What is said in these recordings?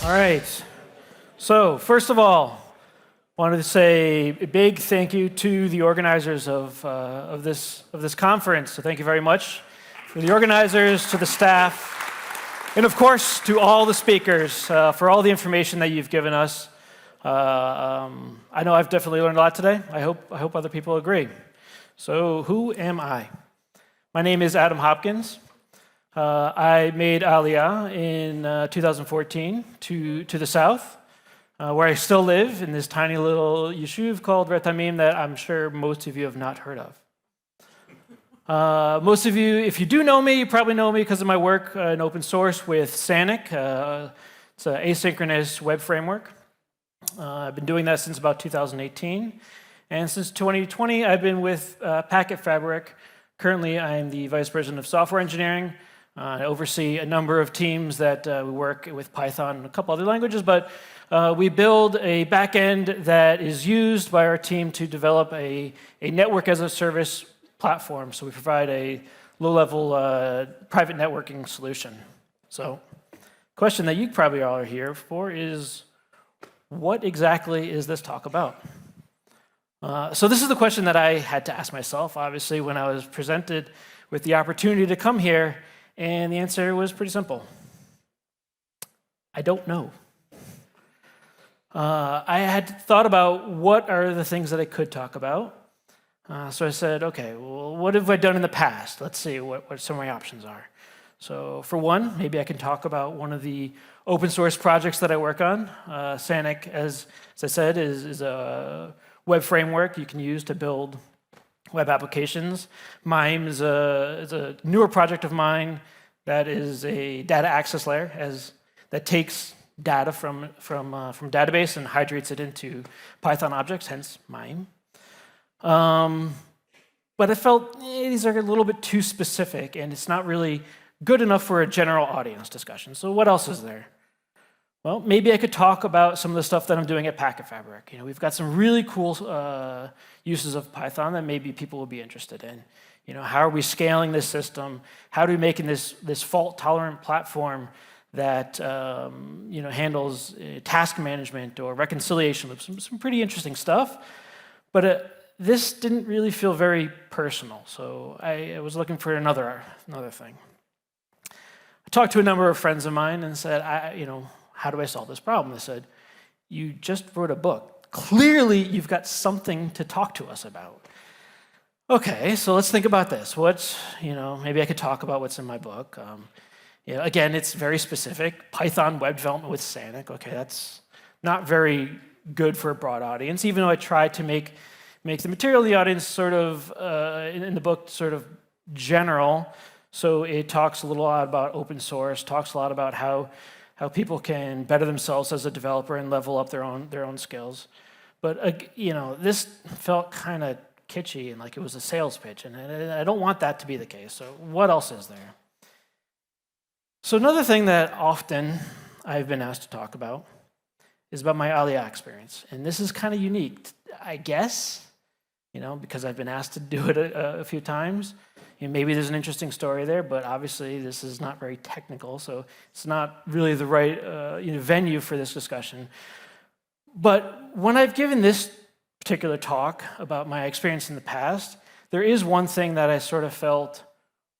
All right. So first of all, wanted to say a big thank you to the organizers of this conference. So thank you very much for the organizers, to the staff, and of course to all the speakers for all the information that you've given us. I know I've definitely learned a lot today. I hope other people agree. So who am I? My name is Adam Hopkins. I made Aliyah in 2014 to the south, where I still live in this tiny little yeshuv called Reframing that I'm sure most of you have not heard of. Most of you, if you do know me, you probably know me because of my work in open source with Sanic. It's an asynchronous web framework. I've been doing that since about 2018. And since 2020, I've been with Packet Fabric. Currently, I'm the Vice President of Software Engineering. I oversee a number of teams that we work with Python and a couple other languages, but we build a backend that is used by our team to develop a network as a service platform. So we provide a low-level private networking solution. So question that you probably all are here for is, what exactly is this talk about? So this is the question that I had to ask myself, obviously, when I was presented with the opportunity to come here, and the answer was pretty simple. I don't know. I had thought about what are the things that I could talk about. So I said, okay, well, what have I done in the past? Let's see what some of my options are. So for one, maybe I can talk about one of the open source projects that I work on. Sanic, as I said, is a web framework you can use to build web applications. MIME is a newer project of mine that is a data access layer that takes data from database and hydrates it into Python objects, hence MIME. But I felt these are a little bit too specific, and it's not really good enough for a general audience discussion. So what else is there? Well, maybe I could talk about some of the stuff that I'm doing at Packet Fabric. You know, we've got some really cool uses of Python that maybe people will be interested in. You know, how are we scaling this system? How do we make this fault-tolerant platform that handles task management or reconciliation loops? Some pretty interesting stuff. But this didn't really feel very personal, so I was looking for another thing. I talked to a number of friends of mine and said, how do I solve this problem? They said, you just wrote a book. Clearly, you've got something to talk to us about. Okay, so let's think about this. Maybe I could talk about what's in my book. Again, it's very specific. Python web development with Sanic. Okay, that's not very good for a broad audience, even though I tried to make the material of the audience sort of, in the book, sort of general. So it talks a lot about open source, talks a lot about how people can better themselves as a developer and level up their own skills. But this felt kind of kitschy and like it was a sales pitch, and I don't want that to be the case. So what else is there? So another thing that often I've been asked to talk about is about my Aliyah experience, and this is kind of unique, I guess, because I've been asked to do it a few times. Maybe there's an interesting story there, but obviously this is not very technical, so it's not really the right venue for this discussion. But when I've given this particular talk about my experience in the past, there is one thing that I sort of felt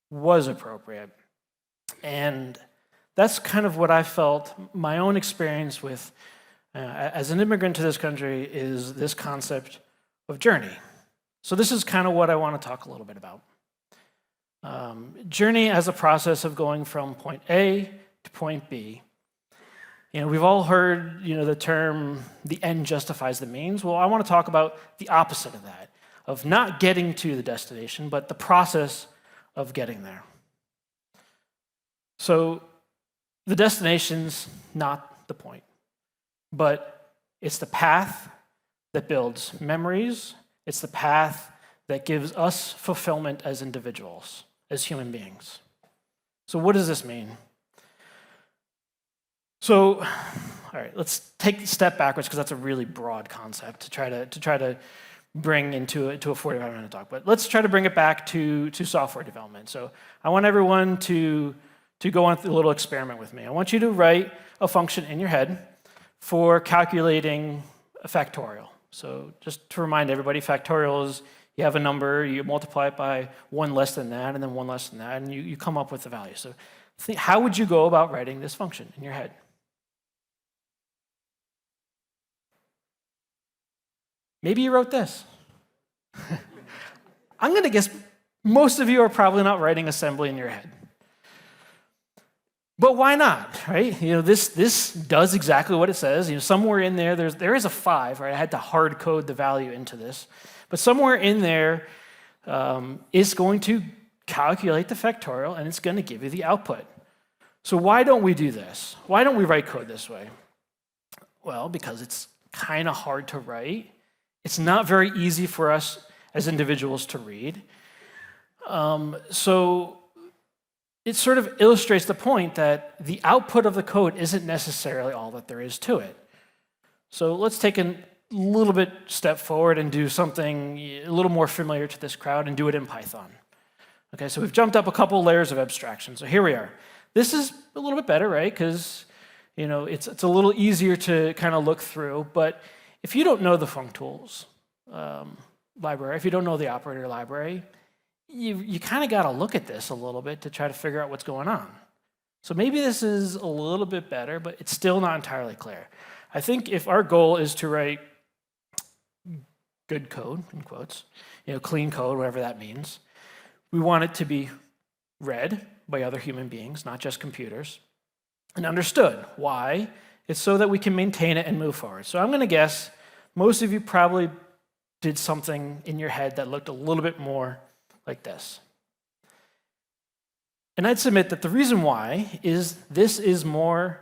was appropriate. And that's kind of what I felt my own experience with, as an immigrant to this country, is this concept of journey. So this is kind of what I want to talk a little bit about. Journey as a process of going from point A to point B. We've all heard, the term, the end justifies the means. Well, I want to talk about the opposite of that, of not getting to the destination, but the process of getting there. So the destination's not the point, but it's the path that builds memories. It's the path that gives us fulfillment as individuals, as human beings. So what does this mean? So, all right, let's take a step backwards because that's a really broad concept to try to bring into a 45-minute talk. But let's try to bring it back to software development. So I want everyone to go on a little experiment with me. I want you to write a function in your head for calculating a factorial. So just to remind everybody, factorial is you have a number, you multiply it by one less than that, and then one less than that, and you come up with the value. So how would you go about writing this function in your head? Maybe you wrote this. I'm going to guess most of you are probably not writing assembly in your head. But why not, right? This does exactly what it says. Somewhere in there is a 5, right? I had to hard code the value into this. But somewhere in there is going to calculate the factorial, and it's going to give you the output. So why don't we do this? Why don't we write code this way? Well, because it's kind of hard to write. It's not very easy for us as individuals to read. So it sort of illustrates the point that the output of the code isn't necessarily all that there is to it. So let's take a little bit step forward and do something a little more familiar to this crowd and do it in Python. Okay, so we've jumped up a couple layers of abstraction. So here we are. This is a little bit better, right? Because it's a little easier to kind of look through. But if you don't know the functools library, if you don't know the operator library, you kind of got to look at this a little bit to try to figure out what's going on. So maybe this is a little bit better, but it's still not entirely clear. I think if our goal is to write good code, in quotes, clean code, whatever that means, we want it to be read by other human beings, not just computers, and understood. Why? It's so that we can maintain it and move forward. So I'm going to guess most of you probably did something in your head that looked a little bit more like this. And I'd submit that the reason why is this is more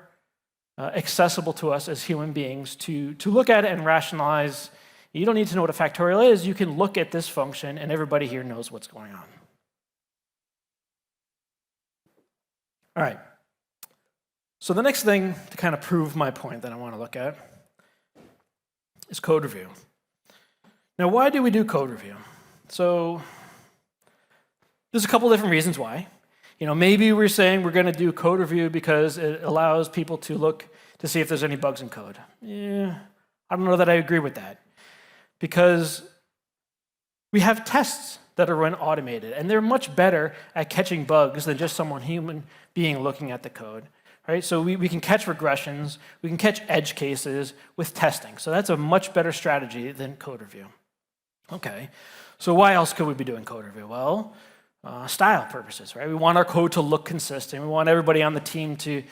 accessible to us as human beings to look at it and rationalize. You don't need to know what a factorial is. You can look at this function, and everybody here knows what's going on. All right. So the next thing to kind of prove my point that I want to look at is code review. Now, why do we do code review? So there's a couple different reasons why. Maybe we're saying we're going to do code review because it allows people to look to see if there's any bugs in code. Yeah, I don't know that I agree with that. Because we have tests that are run automated, and they're much better at catching bugs than just someone human being looking at the code. Right? So we can catch regressions, we can catch edge cases with testing. So that's a much better strategy than code review. Okay, so why else could we be doing code review? Well, style purposes, right? We want our code to look consistent. We want everybody on the team to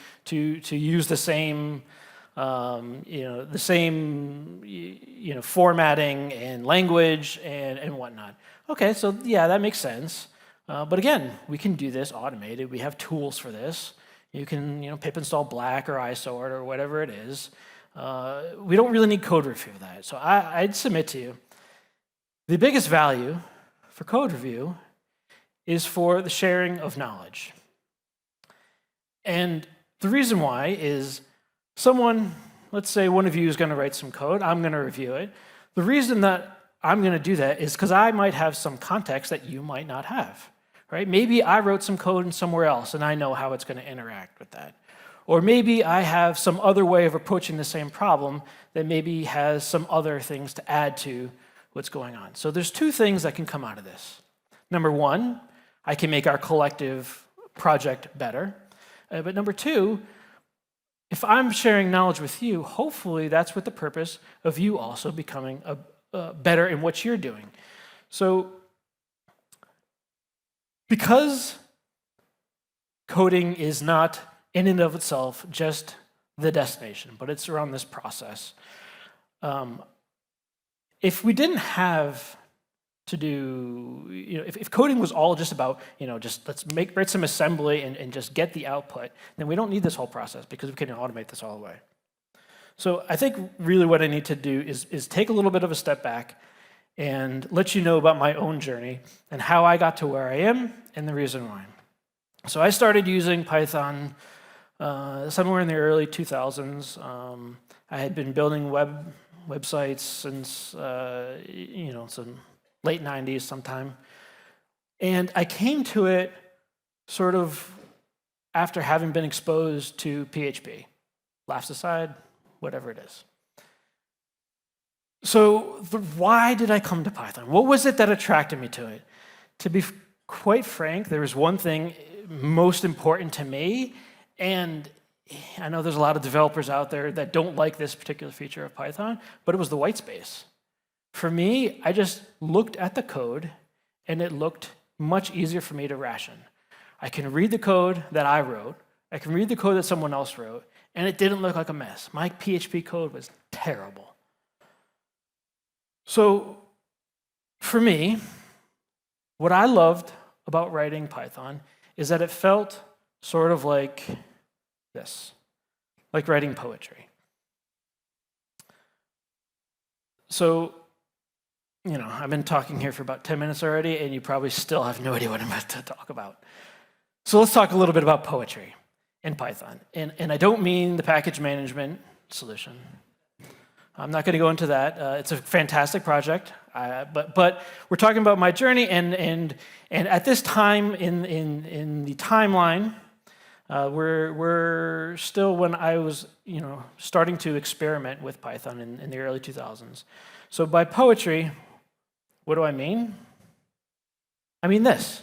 use the same, formatting and language and whatnot. Okay, so yeah, that makes sense. But again, we can do this automated. We have tools for this. You can, pip install black or isort or whatever it is. We don't really need code review for that. So I'd submit to you, the biggest value for code review is for the sharing of knowledge. And the reason why is let's say one of you is going to write some code, I'm going to review it. The reason that I'm going to do that is because I might have some context that you might not have. Right? Maybe I wrote some code in somewhere else and I know how it's going to interact with that. Or maybe I have some other way of approaching the same problem that maybe has some other things to add to what's going on. So there's two things that can come out of this. Number one, I can make our collective project better. But number two, if I'm sharing knowledge with you, hopefully that's with the purpose of you also becoming better in what you're doing. So because coding is not in and of itself just the destination, but it's around this process. If we didn't have to do, if coding was all just about, just let's write some assembly and just get the output, then we don't need this whole process because we can automate this all the way. So I think really what I need to do is take a little bit of a step back and let you know about my own journey and how I got to where I am and the reason why. So I started using Python somewhere in the early 2000s. I had been building websites since, some late 90s sometime. And I came to it sort of after having been exposed to PHP. Laughs aside, whatever it is. So why did I come to Python? What was it that attracted me to it? To be quite frank, there was one thing most important to me, and I know there's a lot of developers out there that don't like this particular feature of Python, but it was the white space. For me, I just looked at the code, and it looked much easier for me to ration. I can read the code that I wrote, I can read the code that someone else wrote, and it didn't look like a mess. My PHP code was terrible. So for me, what I loved about writing Python is that it felt sort of like this, like writing poetry. So, I've been talking here for about 10 minutes already, and you probably still have no idea what I'm about to talk about. So let's talk a little bit about poetry in Python. And I don't mean the package management solution. I'm not going to go into that. It's a fantastic project, but we're talking about my journey, and at this time in the timeline, we're still when I was starting to experiment with Python in the early 2000s. So by poetry, what do I mean? I mean this.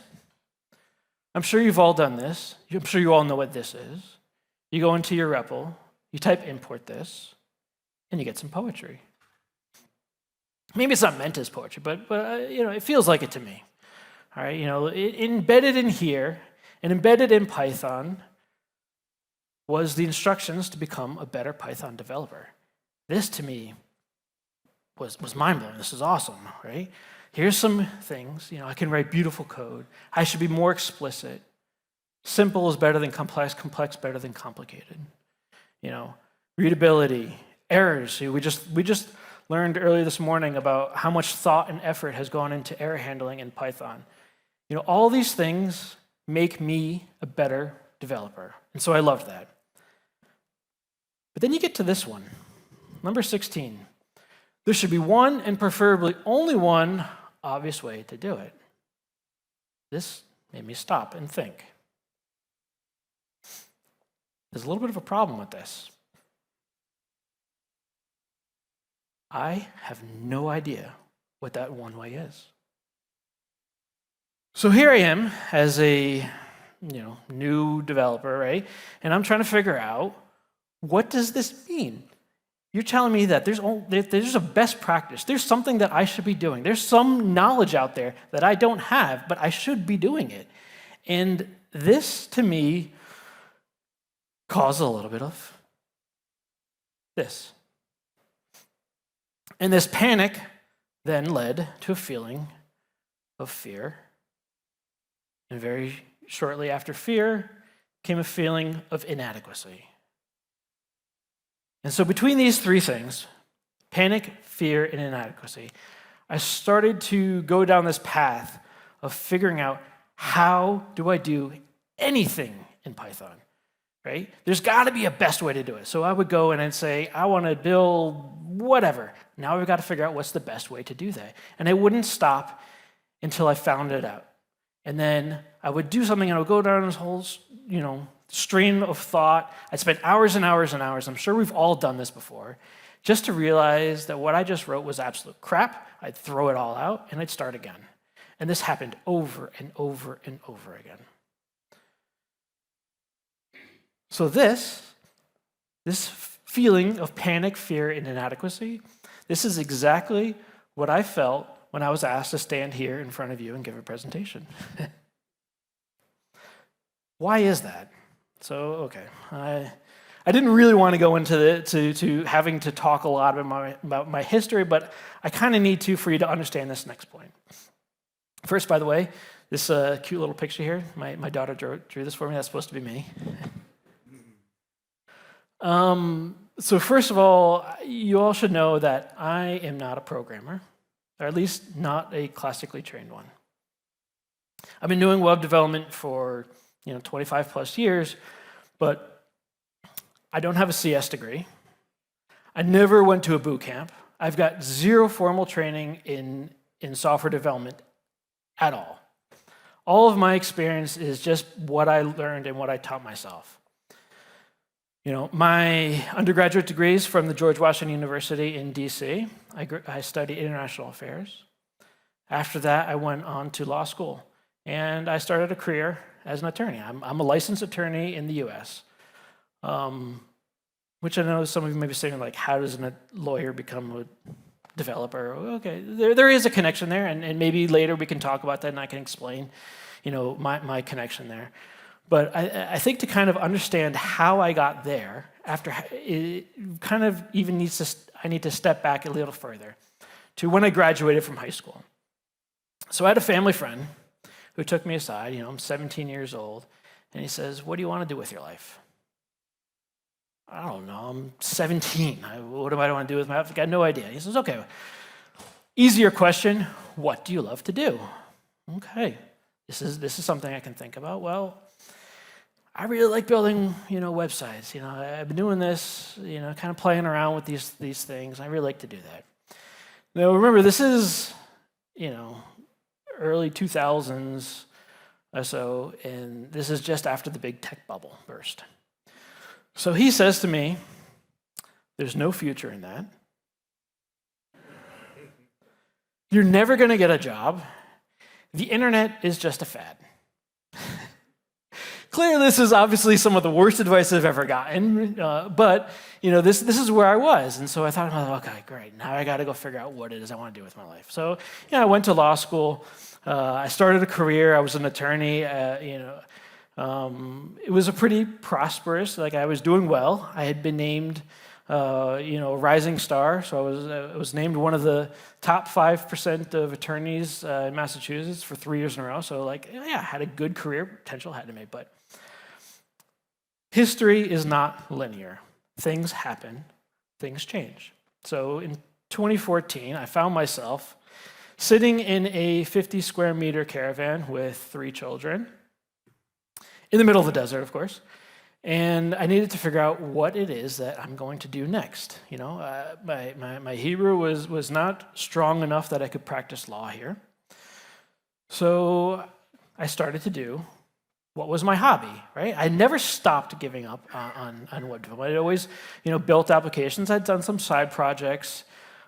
I'm sure you've all done this. I'm sure you all know what this is. You go into your REPL, you type import this, and you get some poetry. Maybe it's not meant as poetry, but it feels like it to me. All right, embedded in here and embedded in Python was the instructions to become a better Python developer. This to me was mind-blowing. This is awesome, right? Here's some things. I can write beautiful code. I should be more explicit. Simple is better than complex. Complex better than complicated. Readability, errors. We just learned earlier this morning about how much thought and effort has gone into error handling in Python. All these things make me a better developer, and so I loved that. But then you get to this one, number 16. There should be one, and preferably only one, obvious way to do it. This made me stop and think. There's a little bit of a problem with this. I have no idea what that one way is. So here I am as a new developer, right? And I'm trying to figure out, what does this mean? You're telling me that there's a best practice. There's something that I should be doing. There's some knowledge out there that I don't have, but I should be doing it. And this, to me, caused a little bit of this. And this panic then led to a feeling of fear. And very shortly after fear came a feeling of inadequacy. And so between these three things, panic, fear, and inadequacy, I started to go down this path of figuring out, how do I do anything in Python, right? There's got to be a best way to do it. So I would go and I'd say, I want to build whatever. Now we've got to figure out what's the best way to do that. And I wouldn't stop until I found it out. And then I would do something, and I would go down this whole, stream of thought. I'd spend hours and hours and hours. I'm sure we've all done this before, just to realize that what I just wrote was absolute crap. I'd throw it all out, and I'd start again. And this happened over and over and over again. So this feeling of panic, fear, and inadequacy, this is exactly what I felt when I was asked to stand here in front of you and give a presentation. Why is that? So, okay, I didn't really want to go into to having to talk a lot about my history, but I kind of need to for you to understand this next point. First, by the way, this cute little picture here, my daughter drew this for me. That's supposed to be me. So first of all, you all should know that I am not a programmer, or at least not a classically trained one. I've been doing web development for 25 plus years, but I don't have a CS degree. I never went to a boot camp. I've got zero formal training in software development at all. All of my experience is just what I learned and what I taught myself. My undergraduate degree is from the George Washington University in DC. I studied international affairs. After that, I went on to law school, and I started a career as an attorney. I'm a licensed attorney in the US, which I know some of you may be saying, like, how does a lawyer become a developer? Okay, there is a connection there, and maybe later we can talk about that, and I can explain, my connection there. But I think to kind of understand how I got there, it kind of even I need to step back a little further to when I graduated from high school. So I had a family friend who took me aside. I'm 17 years old, and he says, "What do you want to do with your life?" I don't know. I'm 17. What do I want to do with my life? I've got no idea. He says, "Okay, easier question. What do you love to do?" Okay, this is something I can think about. Well, I really like building, websites. I've been doing this, kind of playing around with these things. I really like to do that. Now, remember, this is, early 2000s or so, and this is just after the big tech bubble burst. So he says to me, "There's no future in that. You're never going to get a job. The internet is just a fad." Clearly, this is obviously some of the worst advice I've ever gotten, but this is where I was, and so I thought, okay, great. Now I got to go figure out what it is I want to do with my life. So, I went to law school. I started a career. I was an attorney. It was a pretty prosperous. Like, I was doing well. I had been named, a rising star. So I was named one of the top 5% of attorneys in Massachusetts for 3 years in a row. So, I had a good career potential, had to make, but history is not linear. Things happen, things change. So in 2014, I found myself sitting in a 50 square meter caravan with 3 children, in the middle of the desert, of course, and I needed to figure out what it is that I'm going to do next. My Hebrew was not strong enough that I could practice law here. So I started to do what was my hobby, right? I never stopped giving up on web development. I always, built applications. I'd done some side projects,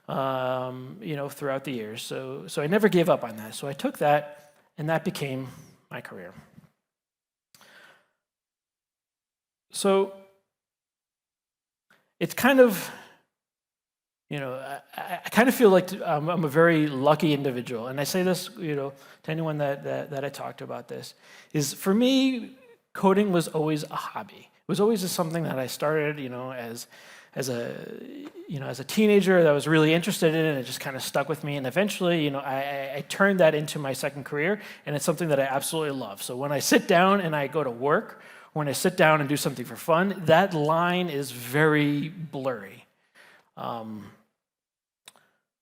throughout the years. So I never gave up on that. So I took that, and that became my career. So it's kind of, I kind of feel like I'm a very lucky individual. And I say this, to anyone that I talked to about this, is for me, coding was always a hobby. It was always just something that I started, as a teenager that I was really interested in, and it just kind of stuck with me. And eventually, I turned that into my second career, and it's something that I absolutely love. So when I sit down and I go to work, or when I sit down and do something for fun, that line is very blurry.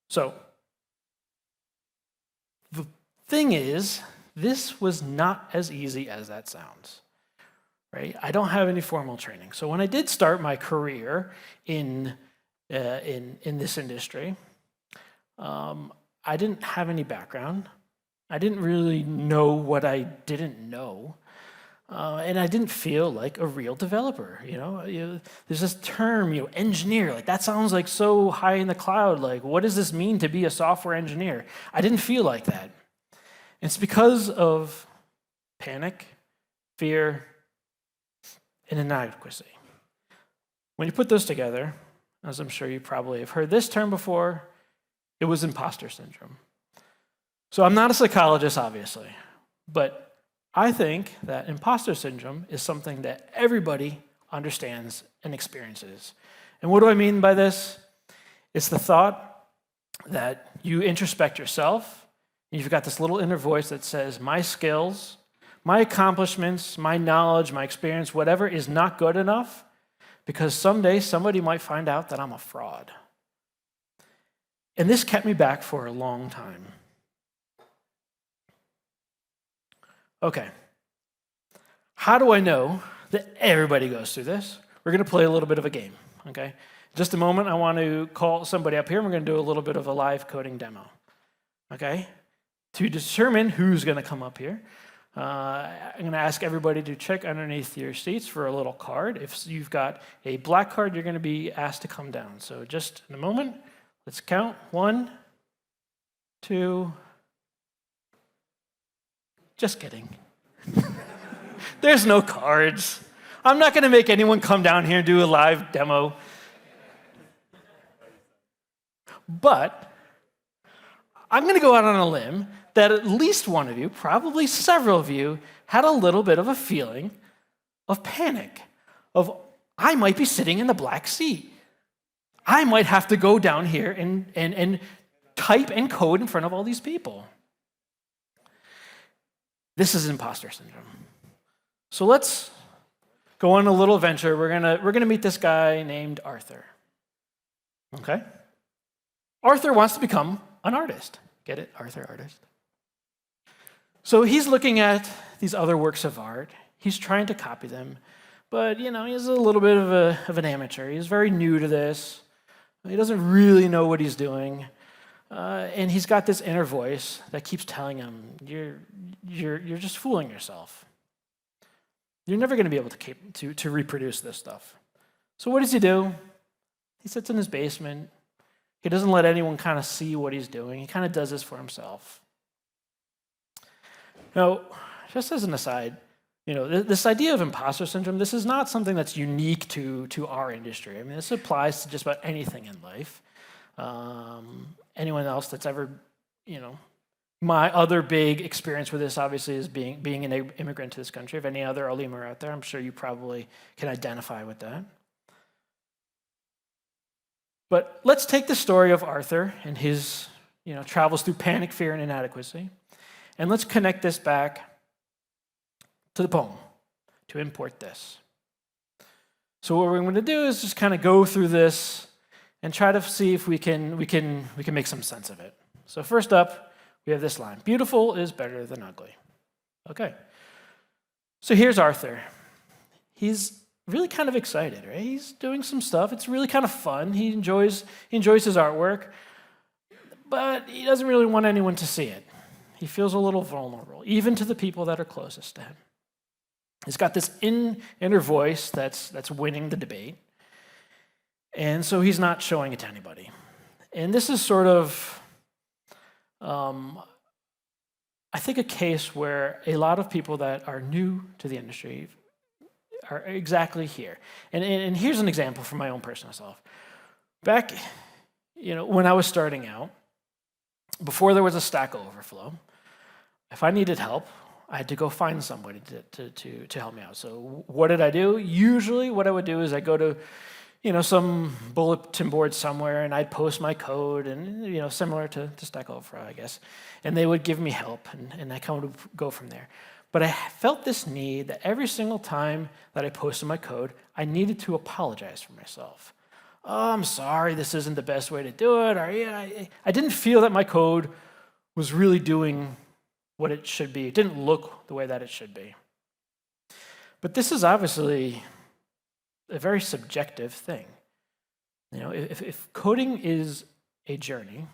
So the thing is, this was not as easy as that sounds, right? I don't have any formal training. So when I did start my career in this industry, I didn't have any background. I didn't really know what I didn't know. And I didn't feel like a real developer. There's this term, engineer. Like, that sounds like so high in the cloud. Like, what does this mean to be a software engineer? I didn't feel like that. It's because of panic, fear, and inadequacy. When you put those together, as I'm sure you probably have heard this term before, it was imposter syndrome. So I'm not a psychologist, obviously, but I think that imposter syndrome is something that everybody understands and experiences. And what do I mean by this? It's the thought that you introspect yourself, and you've got this little inner voice that says, my skills, my accomplishments, my knowledge, my experience, whatever is not good enough, because someday somebody might find out that I'm a fraud. And this kept me back for a long time. Okay, how do I know that everybody goes through this? We're going to play a little bit of a game, okay? In just a moment, I want to call somebody up here, and we're going to do a little bit of a live coding demo, okay? To determine who's going to come up here, I'm going to ask everybody to check underneath your seats for a little card. If you've got a black card, you're going to be asked to come down. So just in a moment, let's count. 1, 2. Just kidding. There's no cards. I'm not going to make anyone come down here and do a live demo. But I'm going to go out on a limb that at least one of you, probably several of you, had a little bit of a feeling of panic, of I might be sitting in the black seat. I might have to go down here and type and code in front of all these people. This is imposter syndrome. So let's go on a little adventure. We're gonna meet this guy named Arthur. Okay? Arthur wants to become an artist. Get it? Arthur, artist. So he's looking at these other works of art. He's trying to copy them, but he's a little bit of an amateur. He's very new to this. He doesn't really know what he's doing, and he's got this inner voice that keeps telling him, "You're just fooling yourself. You're never going to be able to reproduce this stuff." So what does he do? He sits in his basement. He doesn't let anyone kind of see what he's doing. He kind of does this for himself. Now, just as an aside, this idea of imposter syndrome, this is not something that's unique to our industry. I mean, this applies to just about anything in life. Anyone else that's ever, my other big experience with this, obviously, is being an immigrant to this country. If any other Olim are out there, I'm sure you probably can identify with that. But let's take the story of Arthur and his, travels through panic, fear, and inadequacy, and let's connect this back to the poem, to import this. So what we're going to do is just kind of go through this and try to see if we can make some sense of it. So first up, we have this line: "Beautiful is better than ugly." Okay. So here's Arthur. He's really kind of excited, right? He's doing some stuff. It's really kind of fun. He enjoys his artwork, but he doesn't really want anyone to see it. He feels a little vulnerable, even to the people that are closest to him. He's got this inner voice that's winning the debate, and so he's not showing it to anybody. And this is sort of, I think, a case where a lot of people that are new to the industry are exactly here. And here's an example from my own personal self. Back, when I was starting out, before there was a Stack Overflow, if I needed help, I had to go find somebody to help me out. So what did I do? Usually what I would do is I go to, some bulletin board somewhere, and I'd post my code, and, similar to Stack Overflow, I guess. And they would give me help, and I kind of go from there. But I felt this need that every single time that I posted my code, I needed to apologize for myself. "Oh, I'm sorry, this isn't the best way to do it." Or, I didn't feel that my code was really doing what it should be. It didn't look the way that it should be. But this is obviously a very subjective thing. If coding is a journey,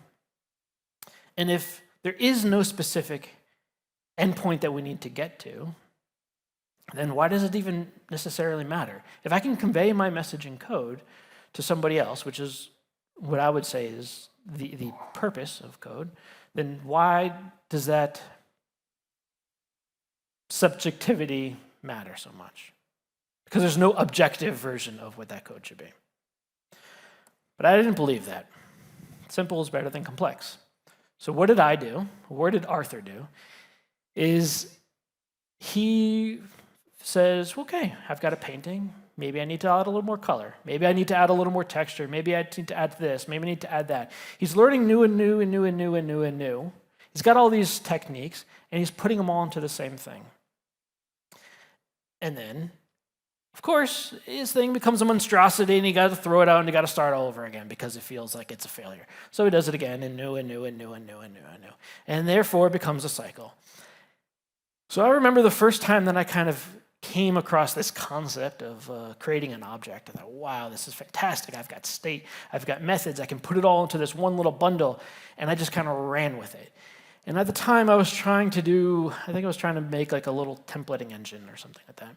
and if there is no specific endpoint that we need to get to, then why does it even necessarily matter? If I can convey my message in code to somebody else, which is what I would say is the purpose of code, then why does that subjectivity matter so much? Because there's no objective version of what that code should be. But I didn't believe that. Simple is better than complex. So what did I do? What did Arthur do? Is he says, "Okay, I've got a painting. Maybe I need to add a little more color. Maybe I need to add a little more texture. Maybe I need to add this. Maybe I need to add that." He's learning new and new and new and new and new and new. He's got all these techniques, and he's putting them all into the same thing. And then, of course, his thing becomes a monstrosity, and he got to throw it out, and he got to start all over again because it feels like it's a failure. So he does it again, and new and new and new and new and new and new. And therefore, it becomes a cycle. So I remember the first time that I kind of came across this concept of creating an object. I thought, wow, this is fantastic. I've got state, I've got methods. I can put it all into this one little bundle. And I just kind of ran with it. And at the time, I think I was trying to make like a little templating engine or something like that.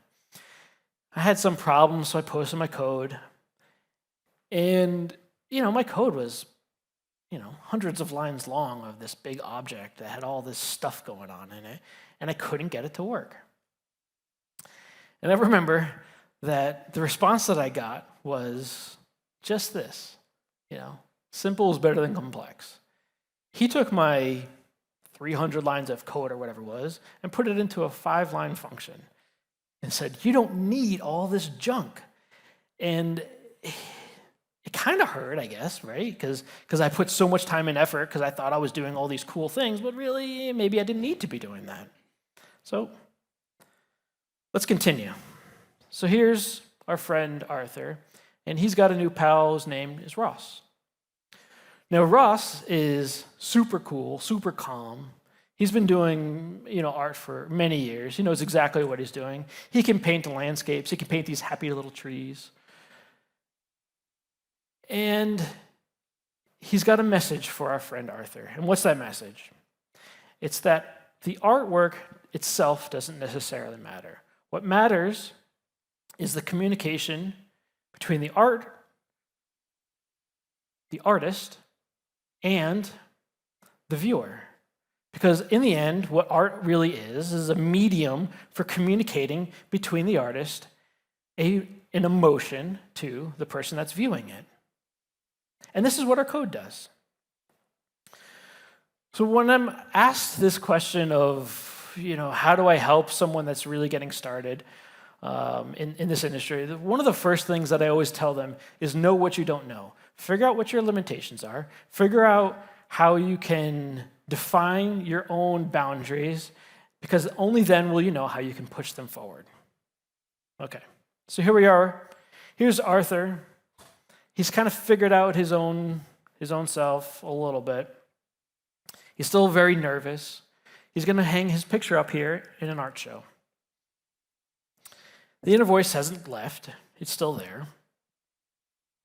I had some problems, so I posted my code. And, my code was, hundreds of lines long of this big object that had all this stuff going on in it, and I couldn't get it to work. And I remember that the response that I got was just this, simple is better than complex. He took my 300 lines of code or whatever it was and put it into a 5-line function and said, you don't need all this junk. And it kind of hurt, I guess, right? Because I put so much time and effort because I thought I was doing all these cool things, but really, maybe I didn't need to be doing that. So let's continue. So here's our friend Arthur, and he's got a new pal whose name is Ross. Now, Ross is super cool, super calm. He's been doing, art for many years. He knows exactly what he's doing. He can paint landscapes. He can paint these happy little trees. And he's got a message for our friend Arthur. And what's that message? It's that the artwork itself doesn't necessarily matter. What matters is the communication between the artist, and the viewer. Because in the end, what art really is a medium for communicating between the artist, an emotion to the person that's viewing it. And this is what our code does. So when I'm asked this question of, how do I help someone that's really getting started in this industry, one of the first things that I always tell them is know what you don't know. Figure out what your limitations are. Figure out how you can define your own boundaries, because only then will you know how you can push them forward. Okay, so here we are. Here's Arthur. He's kind of figured out his own self a little bit. He's still very nervous. He's going to hang his picture up here in an art show. The inner voice hasn't left. It's still there.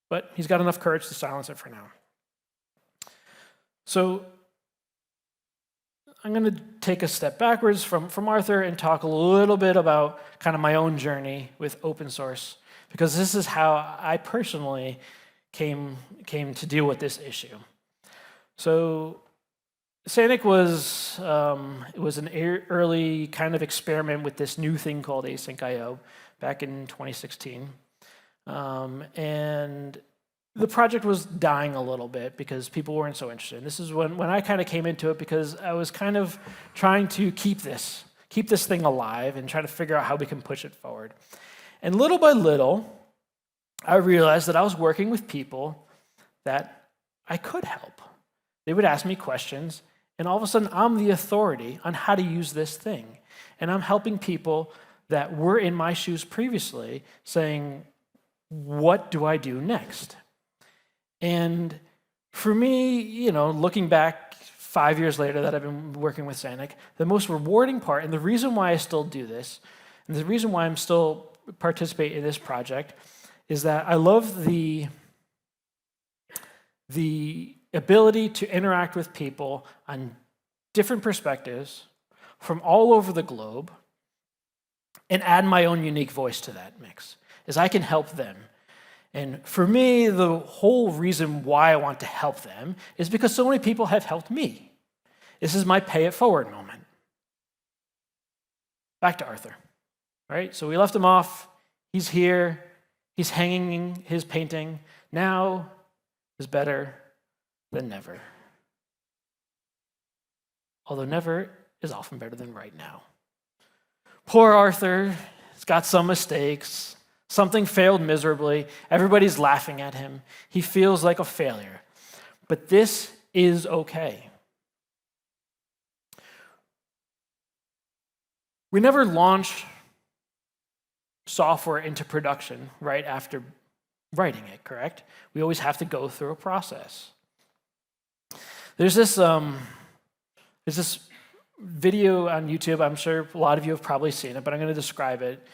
But he's got enough courage to silence it for now. So I'm going to take a step backwards from Arthur and talk a little bit about kind of my own journey with open source, because this is how I personally came to deal with this issue. So Sanic was an early kind of experiment with this new thing called async IO back in 2016. And the project was dying a little bit because people weren't so interested. And this is when I kind of came into it, because I was kind of trying to keep this thing alive and try to figure out how we can push it forward. And little by little, I realized that I was working with people that I could help. They would ask me questions, and all of a sudden, I'm the authority on how to use this thing. And I'm helping people that were in my shoes previously, saying, what do I do next? And for me, looking back 5 years later that I've been working with Sanic, the most rewarding part, and the reason why I still do this, and the reason why I'm still participate in this project, is that I love the ability to interact with people on different perspectives from all over the globe and add my own unique voice to that mix, is I can help them. And for me, the whole reason why I want to help them is because so many people have helped me. This is my pay it forward moment. Back to Arthur, right? So we left him off. He's here. He's hanging his painting. Now is better than never. Although never is often better than right now. Poor Arthur has got some mistakes. Something failed miserably. Everybody's laughing at him. He feels like a failure. But this is okay. We never launch software into production right after writing it, correct? We always have to go through a process. There's this video on YouTube. I'm sure a lot of you have probably seen it, but I'm going to describe it.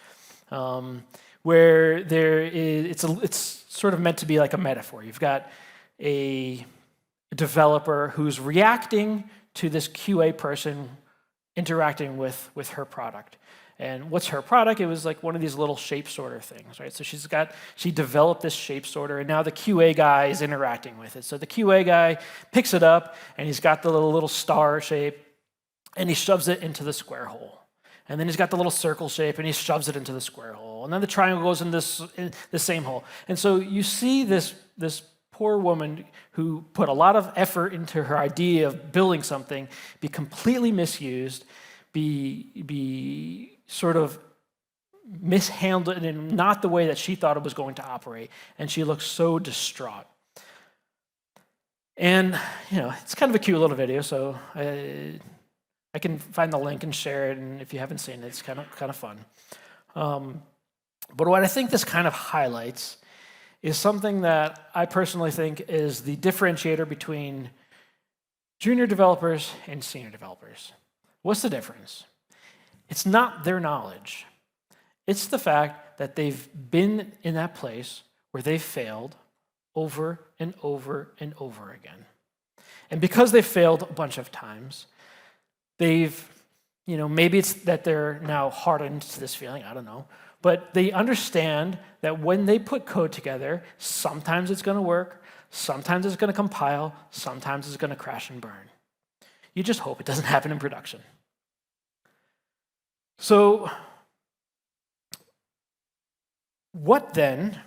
Where it's sort of meant to be like a metaphor. You've got a developer who's reacting to this QA person interacting with her product. And what's her product? It was like one of these little shape sorter things, right? So she developed this shape sorter, and now the QA guy is interacting with it. So the QA guy picks it up, and he's got the little star shape, and he shoves it into the square hole. And then he's got the little circle shape, and he shoves it into the square hole. And then the triangle goes in the same hole. And so you see this poor woman who put a lot of effort into her idea of building something be completely misused, be sort of mishandled in not the way that she thought it was going to operate. And she looks so distraught. And, it's kind of a cute little video, so I can find the link and share it, and if you haven't seen it, it's kind of fun. But what I think this kind of highlights is something that I personally think is the differentiator between junior developers and senior developers. What's the difference? It's not their knowledge. It's the fact that they've been in that place where they've failed over and over and over again. And because they've failed a bunch of times, they've, maybe it's that they're now hardened to this feeling, I don't know, but they understand that when they put code together, sometimes it's going to work, sometimes it's going to compile, sometimes it's going to crash and burn. You just hope it doesn't happen in production. So, what then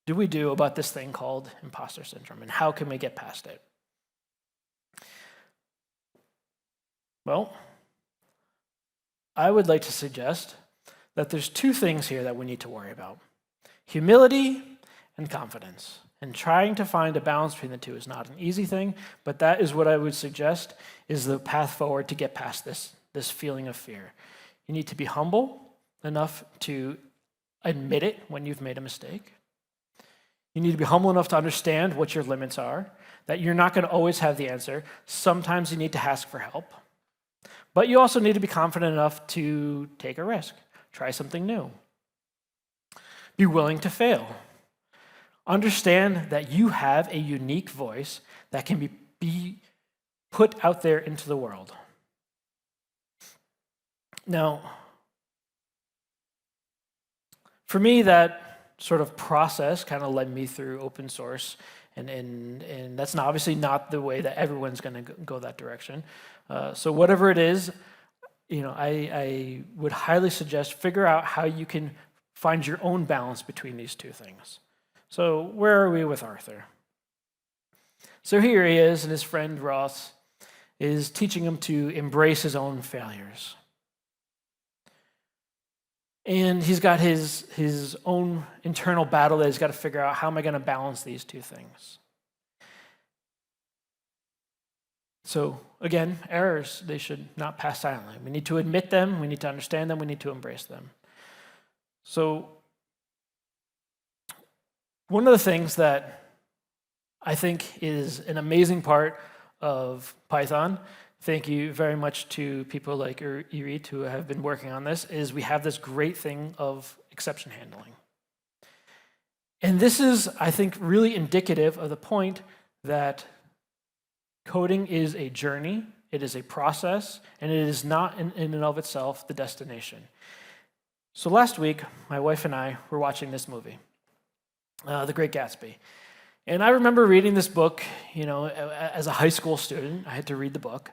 do we do about this thing called imposter syndrome, and how can we get past it? Well, I would like to suggest that there's two things here that we need to worry about: humility and confidence. And trying to find a balance between the two is not an easy thing, but that is what I would suggest is the path forward to get past this feeling of fear. You need to be humble enough to admit it when you've made a mistake. You need to be humble enough to understand what your limits are, that you're not going to always have the answer. Sometimes you need to ask for help. But you also need to be confident enough to take a risk, try something new. Be willing to fail. Understand that you have a unique voice that can be put out there into the world. Now, for me, that sort of process kind of led me through open source, and that's obviously not the way that everyone's going to go that direction. So whatever it is, I would highly suggest figure out how you can find your own balance between these two things. So where are we with Arthur? So here he is, and his friend Ross is teaching him to embrace his own failures. And he's got his own internal battle that he's got to figure out, how am I going to balance these two things? So again, errors, they should not pass silently. We need to admit them, we need to understand them, we need to embrace them. So one of the things that I think is an amazing part of Python, thank you very much to people like Irit who have been working on this, is we have this great thing of exception handling. And this is, I think, really indicative of the point that coding is a journey, it is a process, and it is not in and of itself the destination. So last week, my wife and I were watching this movie, The Great Gatsby. And I remember reading this book, as a high school student. I had to read the book.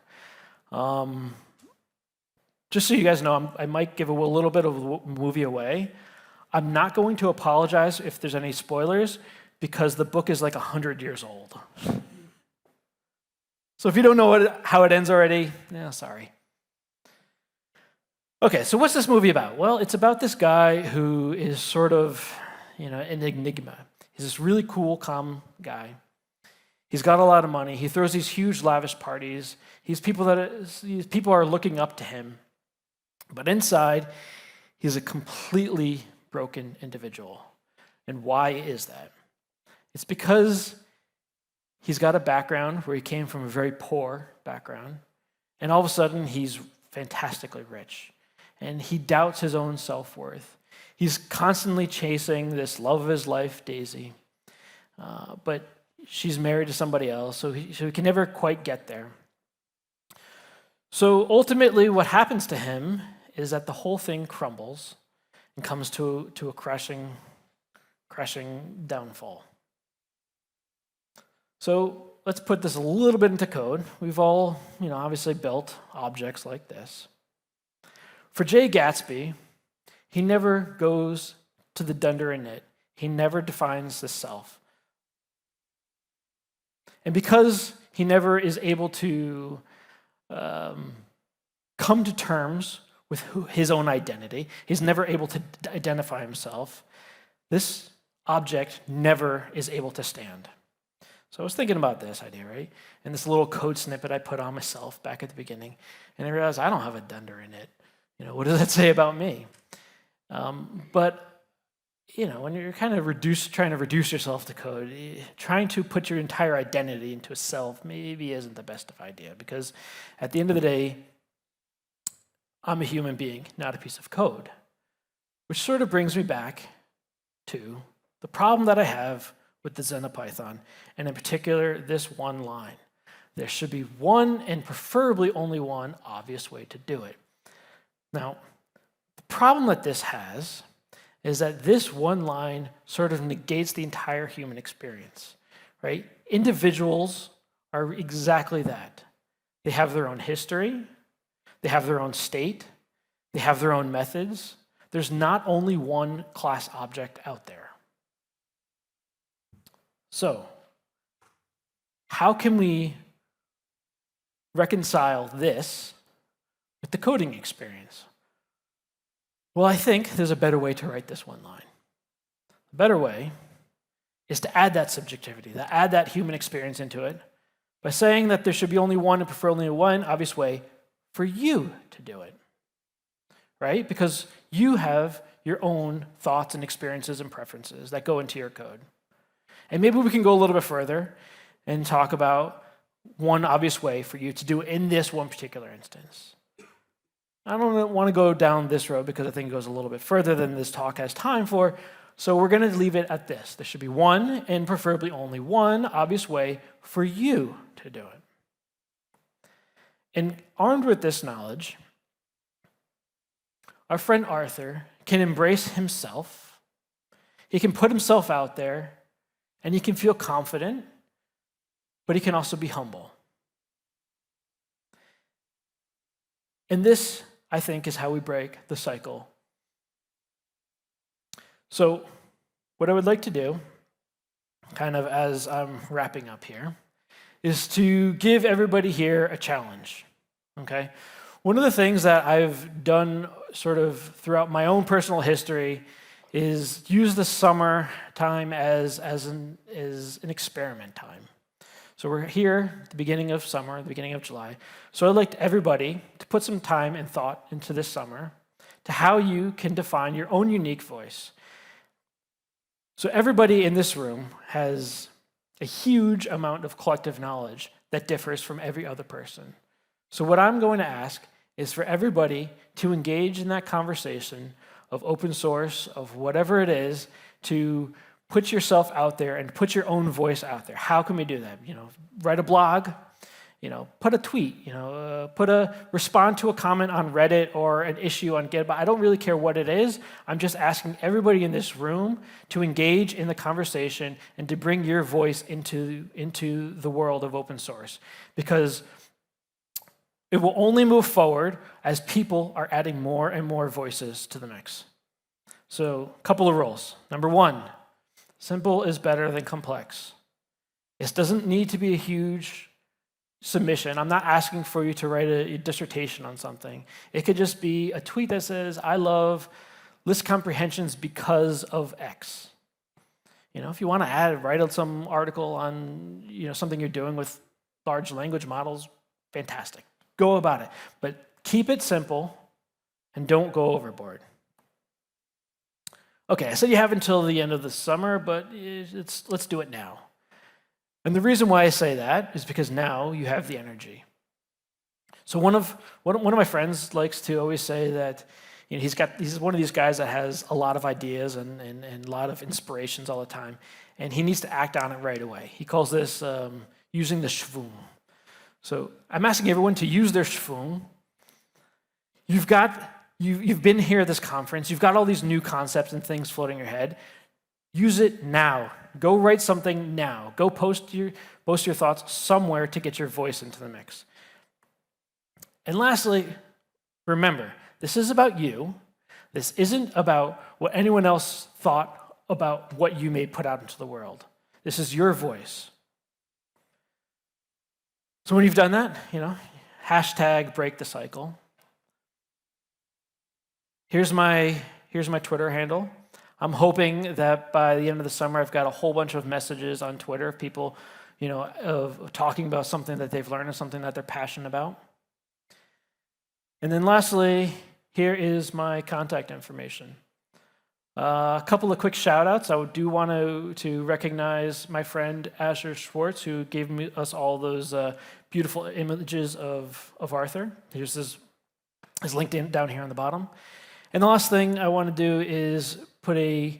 Just so you guys know, I might give a little bit of the movie away. I'm not going to apologize if there's any spoilers, because the book is like 100 years old. So if you don't know how it ends already, sorry. Okay, so what's this movie about? Well, it's about this guy who is sort of, an enigma. He's this really cool, calm guy. He's got a lot of money. He throws these huge, lavish parties. People are looking up to him. But inside, he's a completely broken individual. And why is that? It's because he's got a background where he came from a very poor background, and all of a sudden, he's fantastically rich. And he doubts his own self-worth. He's constantly chasing this love of his life, Daisy. But she's married to somebody else, so he can never quite get there. So ultimately what happens to him is that the whole thing crumbles and comes to a crashing downfall. So let's put this a little bit into code. We've all, obviously built objects like this. For Jay Gatsby, he never goes to the dunder init. He never defines the self. And because he never is able to come to terms with his own identity, he's never able to identify himself, this object never is able to stand. So I was thinking about this idea, right? And this little code snippet I put on myself back at the beginning, and I realized I don't have a dunder in it. What does that say about me? But when you're kind of trying to reduce yourself to code, trying to put your entire identity into a self maybe isn't the best of idea, because at the end of the day, I'm a human being, not a piece of code. Which sort of brings me back to the problem that I have with the XenoPython, and in particular, this one line. There should be one, and preferably only one, obvious way to do it. Now, the problem that this has is that this one line sort of negates the entire human experience, right? Individuals are exactly that. They have their own history, they have their own state, they have their own methods. There's not only one class object out there. So, how can we reconcile this with the coding experience? Well, I think there's a better way to write this one line. The better way is to add that subjectivity, to add that human experience into it by saying that there should be only one, and prefer only one obvious way for you to do it, right? Because you have your own thoughts and experiences and preferences that go into your code. And maybe we can go a little bit further and talk about one obvious way for you to do it in this one particular instance. I don't want to go down this road because I think it goes a little bit further than this talk has time for, so we're going to leave it at this. There should be one, and preferably only one, obvious way for you to do it. And armed with this knowledge, our friend Arthur can embrace himself, he can put himself out there, and he can feel confident, but he can also be humble. And this, I think, is how we break the cycle. So what I would like to do, kind of as I'm wrapping up here, is to give everybody here a challenge, okay? One of the things that I've done sort of throughout my own personal history is use the summer time as an experiment time. So we're here at the beginning of summer, the beginning of July. So I'd like everybody to put some time and thought into this summer to how you can define your own unique voice. So everybody in this room has a huge amount of collective knowledge that differs from every other person. So what I'm going to ask is for everybody to engage in that conversation of open source, of whatever it is, to put yourself out there and put your own voice out there. How can we do that? Write a blog, put a tweet, respond to a comment on Reddit or an issue on GitHub. I don't really care what it is. I'm just asking everybody in this room to engage in the conversation and to bring your voice into the world of open source, because it will only move forward as people are adding more and more voices to the mix. So, a couple of rules. Number one, simple is better than complex. This doesn't need to be a huge submission. I'm not asking for you to write a dissertation on something. It could just be a tweet that says, I love list comprehensions because of X. If you want to write some article on something you're doing with large language models, fantastic. Go about it. But keep it simple and don't go overboard. Okay, I said you have until the end of the summer, but let's do it now. And the reason why I say that is because now you have the energy. So one of my friends likes to always say that he's one of these guys that has a lot of ideas and a lot of inspirations all the time, and he needs to act on it right away. He calls this using the schwung. So I'm asking everyone to use their Schwung. You've been here at this conference. You've got all these new concepts and things floating in your head. Use it now. Go write something now. Go post your thoughts somewhere to get your voice into the mix. And lastly, remember, this is about you. This isn't about what anyone else thought about what you may put out into the world. This is your voice. So when you've done that, hashtag break the cycle. Here's my Twitter handle. I'm hoping that by the end of the summer, I've got a whole bunch of messages on Twitter of people, of talking about something that they've learned and something that they're passionate about. And then lastly, here is my contact information. A couple of quick shout outs. I do want to recognize my friend Asher Schwartz, who gave us all those beautiful images of Arthur. Here's his LinkedIn down here on the bottom. And the last thing I want to do is put a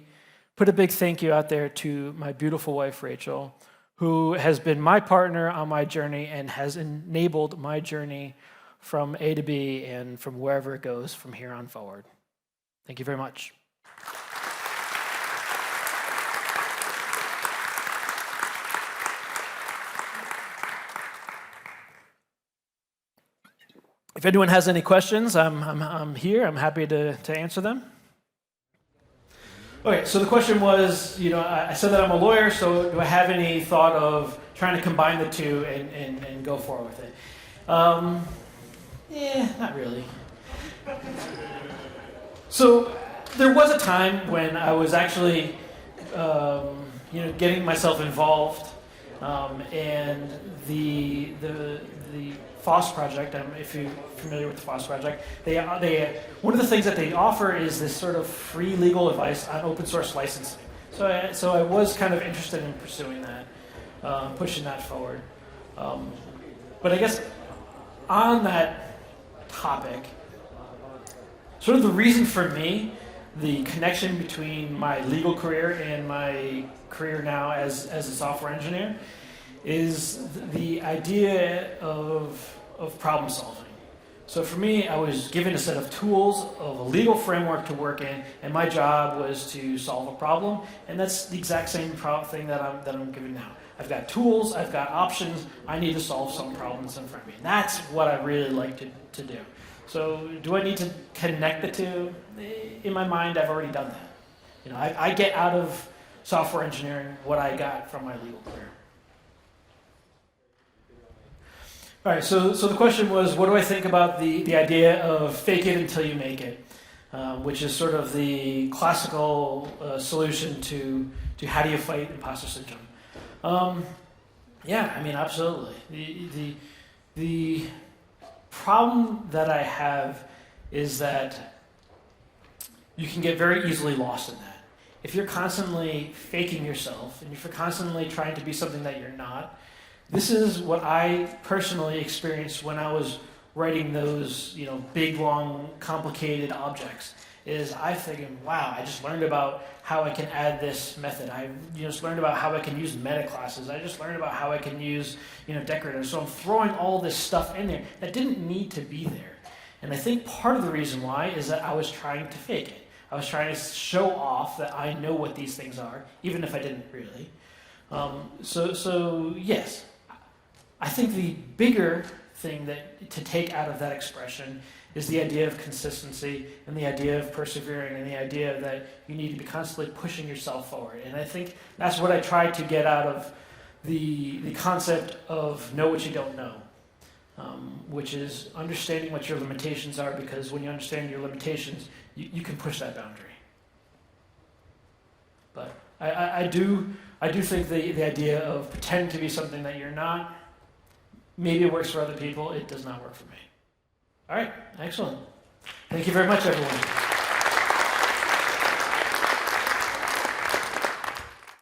big thank you out there to my beautiful wife, Rachel, who has been my partner on my journey and has enabled my journey from A to B and from wherever it goes from here on forward. Thank you very much. If anyone has any questions, I'm here. I'm happy to answer them. Okay, so the question was, I said that I'm a lawyer, so do I have any thought of trying to combine the two and go forward with it? Not really. So there was a time when I was actually, getting myself involved, and the FOSS project. If you're familiar with the FOSS project, they one of the things that they offer is this sort of free legal advice on open source licensing. So I was kind of interested in pursuing that, pushing that forward. But I guess on that topic, sort of the reason for me, the connection between my legal career and my career now as a software engineer is the idea of problem solving. So for me, I was given a set of tools of a legal framework to work in, and my job was to solve a problem, and that's the exact same thing that I'm given now. I've got tools, I've got options, I need to solve some problems in front of me. And that's what I really like to do. So do I need to connect the two? In my mind, I've already done that. I get out of software engineering what I got from my legal career. All right, so the question was, what do I think about the idea of fake it until you make it, which is sort of the classical solution to how do you fight imposter syndrome? Absolutely. The problem that I have is that you can get very easily lost in that. If you're constantly faking yourself, and if you're constantly trying to be something that you're not, this is what I personally experienced when I was writing those, big, long, complicated objects. Is I figured, wow, I just learned about how I can add this method. I just learned about how I can use meta classes. I just learned about how I can use, decorators. So I'm throwing all this stuff in there that didn't need to be there. And I think part of the reason why is that I was trying to fake it. I was trying to show off that I know what these things are, even if I didn't really. So yes. I think the bigger thing to take out of that expression is the idea of consistency and the idea of persevering and the idea that you need to be constantly pushing yourself forward. And I think that's what I tried to get out of the concept of know what you don't know, which is understanding what your limitations are, because when you understand your limitations, you can push that boundary. But I do think the idea of pretending to be something that you're not, maybe it works for other people. It does not work for me. All right, excellent. Thank you very much, everyone.